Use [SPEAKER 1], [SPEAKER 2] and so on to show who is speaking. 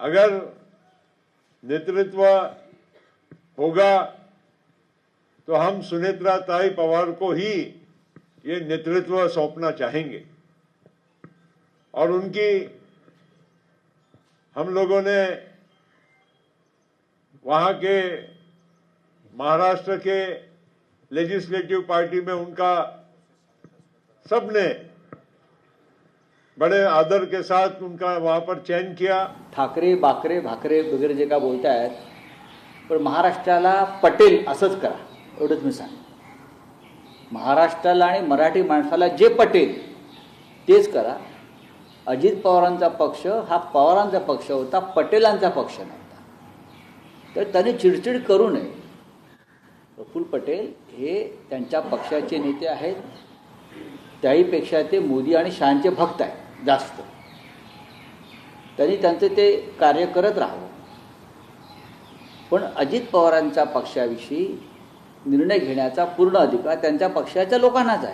[SPEAKER 1] अगर नेतृत्व होगा तो हम सुनेत्रा ताई पवार को ही ये नेतृत्व सौंपना चाहेंगे और उनकी हम लोगों ने वहां के महाराष्ट्र के लेजिस्लेटिव पार्टी में उनका सबने बड़े आदर के साथ उनका वहां पर चयन किया।
[SPEAKER 2] ठाकरे बाकरे भाकरे वगैरे जे का बोलतायत, पण महाराष्ट्राला पटेल असंच करा एवढंच मी सांग। महाराष्ट्राला आणि मराठी माणसाला जे पटेल तेच करा। अजित पवारांचा पक्ष हा पवारांचा पक्ष होता, पटेलांचा पक्ष नव्हता। तर त्यांनी चिडचिड करू नये। प्रफुल्ल पटेल हे त्यांच्या पक्षाचे नेते आहेत, त्याहीपेक्षा ते मोदी आणि शहांचे भक्त आहेत जास्त। त्यांनी त्यांचे ते कार्य करत राहावं, पण अजित पवारांच्या पक्षाविषयी निर्णय घेण्याचा पूर्ण अधिकार त्यांच्या पक्षाच्या लोकांनाच आहे।